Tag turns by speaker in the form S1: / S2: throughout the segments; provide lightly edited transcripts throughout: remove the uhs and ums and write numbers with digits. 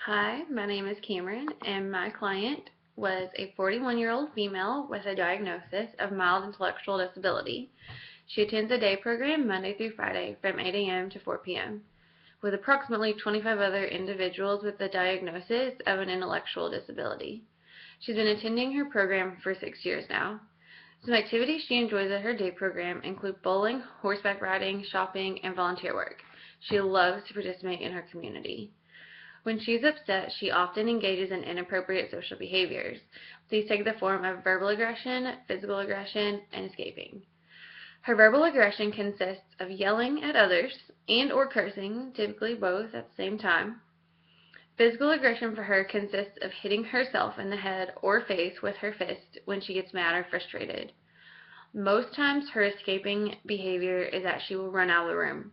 S1: Hi, my name is Cameron, and my client was a 41-year-old female with a diagnosis of mild intellectual disability. She attends a day program Monday through Friday from 8 a.m. to 4 p.m. with approximately 25 other individuals with the diagnosis of an intellectual disability. She's been attending her program for 6 years now. Some activities she enjoys at her day program include bowling, horseback riding, shopping, and volunteer work. She loves to participate in her community. When she's upset, she often engages in inappropriate social behaviors. These take the form of verbal aggression, physical aggression, and escaping. Her verbal aggression consists of yelling at others and/or cursing, typically both at the same time. Physical aggression for her consists of hitting herself in the head or face with her fist when she gets mad or frustrated. Most times her escaping behavior is that she will run out of the room.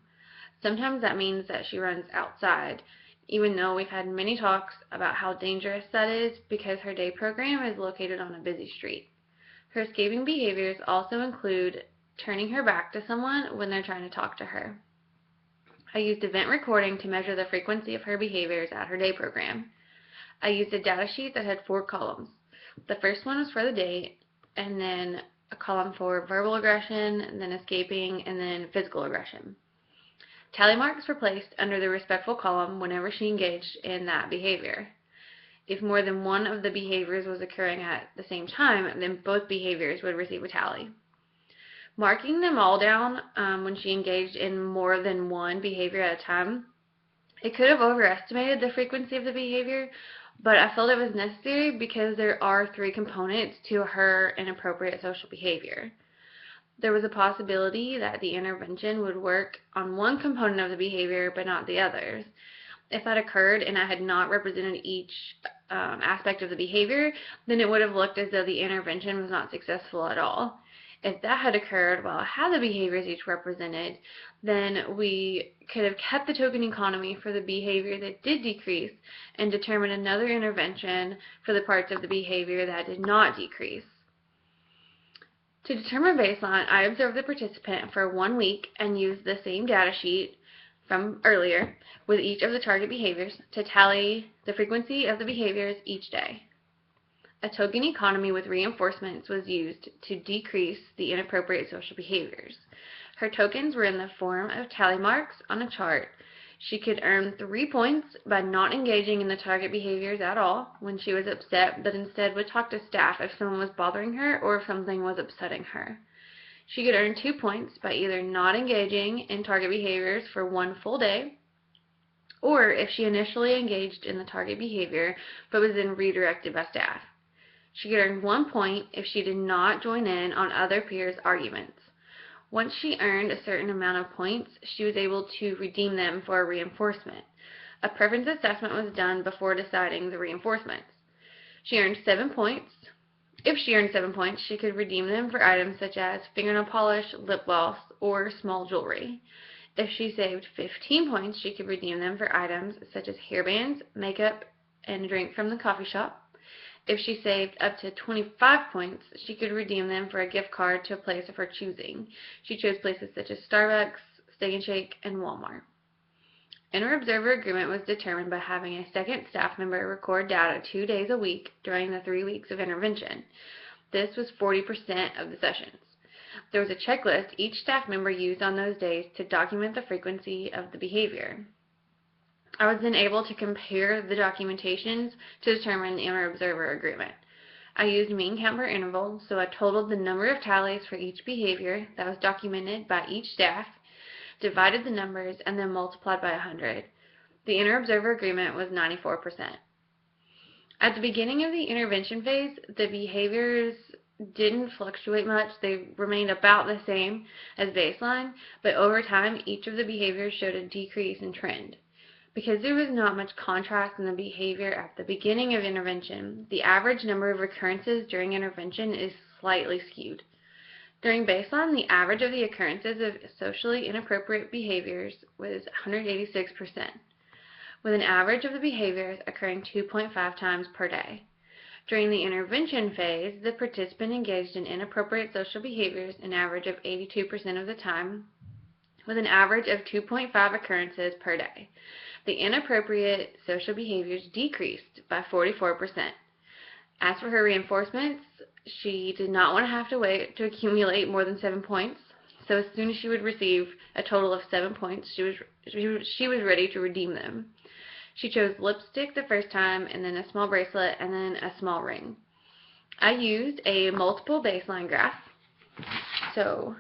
S1: Sometimes that means that she runs outside, even though we've had many talks about how dangerous that is because her day program is located on a busy street. Her escaping behaviors also include turning her back to someone when they're trying to talk to her. I used event recording to measure the frequency of her behaviors at her day program. I used a data sheet that had 4 columns. The first one was for the day, and then a column for verbal aggression, and then escaping, and then physical aggression. Tally marks were placed under the respectful column whenever she engaged in that behavior. If more than one of the behaviors was occurring at the same time, then both behaviors would receive a tally. Marking them all down when she engaged in more than one behavior at a time, it could have overestimated the frequency of the behavior, but I felt it was necessary because there are 3 components to her inappropriate social behavior. There was a possibility that the intervention would work on one component of the behavior but not the others. If that occurred and I had not represented each aspect of the behavior, then it would have looked as though the intervention was not successful at all. If that had occurred while I had the behaviors each represented, then we could have kept the token economy for the behavior that did decrease and determined another intervention for the parts of the behavior that did not decrease. To determine baseline, I observed the participant for 1 week and used the same data sheet from earlier with each of the target behaviors to tally the frequency of the behaviors each day. A token economy with reinforcements was used to decrease the inappropriate social behaviors. Her tokens were in the form of tally marks on a chart. She could earn 3 points by not engaging in the target behaviors at all when she was upset, but instead would talk to staff if someone was bothering her or if something was upsetting her. She could earn 2 points by either not engaging in target behaviors for 1 full day, or if she initially engaged in the target behavior but was then redirected by staff. She could earn 1 point if she did not join in on other peers' arguments. Once she earned a certain amount of points, she was able to redeem them for a reinforcement. A preference assessment was done before deciding the reinforcements. She earned 7 points. If she earned 7 points, she could redeem them for items such as fingernail polish, lip gloss, or small jewelry. If she saved 15 points, she could redeem them for items such as hairbands, makeup, and a drink from the coffee shop. If she saved up to 25 points, she could redeem them for a gift card to a place of her choosing. She chose places such as Starbucks, Steak and Shake, and Walmart. Inter-observer agreement was determined by having a second staff member record data 2 days a week during the 3 weeks of intervention. This was 40% of the sessions. There was a checklist each staff member used on those days to document the frequency of the behavior. I was then able to compare the documentations to determine the inter-observer agreement. I used mean count per interval, so I totaled the number of tallies for each behavior that was documented by each staff, divided the numbers, and then multiplied by 100. The inter-observer agreement was 94%. At the beginning of the intervention phase, the behaviors didn't fluctuate much. They remained about the same as baseline, but over time, each of the behaviors showed a decrease in trend. Because there was not much contrast in the behavior at the beginning of intervention, the average number of recurrences during intervention is slightly skewed. During baseline, the average of the occurrences of socially inappropriate behaviors was 186%, with an average of the behaviors occurring 2.5 times per day. During the intervention phase, the participant engaged in inappropriate social behaviors an average of 82% of the time, with an average of 2.5 occurrences per day. The inappropriate social behaviors decreased by 44%. As for her reinforcements, she did not want to have to wait to accumulate more than 7 points. So as soon as she would receive a total of 7 points, she was ready to redeem them. She chose lipstick the first time, and then a small bracelet, and then a small ring. I used a multiple baseline graph, so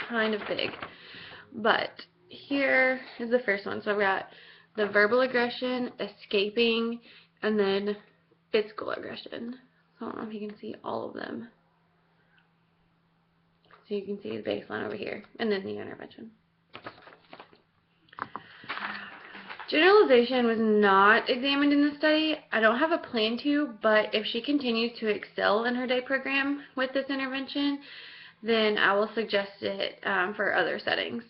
S1: kind of big. But here is the first one. So I've got the verbal aggression, escaping, and then physical aggression. So I don't know if you can see all of them. So you can see the baseline over here, and then the intervention. Generalization was not examined in the study. I don't have a plan to, but if she continues to excel in her day program with this intervention, then I will suggest it for other settings.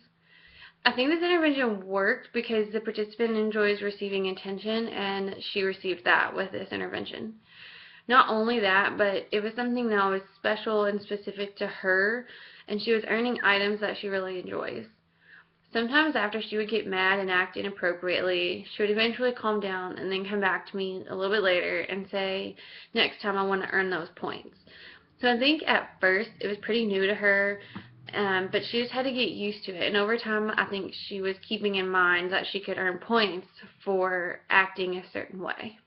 S1: I think this intervention worked because the participant enjoys receiving attention, and she received that with this intervention. Not only that, but it was something that was special and specific to her, and she was earning items that she really enjoys. Sometimes after she would get mad and act inappropriately, she would eventually calm down and then come back to me a little bit later and say, next time I want to earn those points. So I think at first it was pretty new to her, but she just had to get used to it. And over time, I think she was keeping in mind that she could earn points for acting a certain way.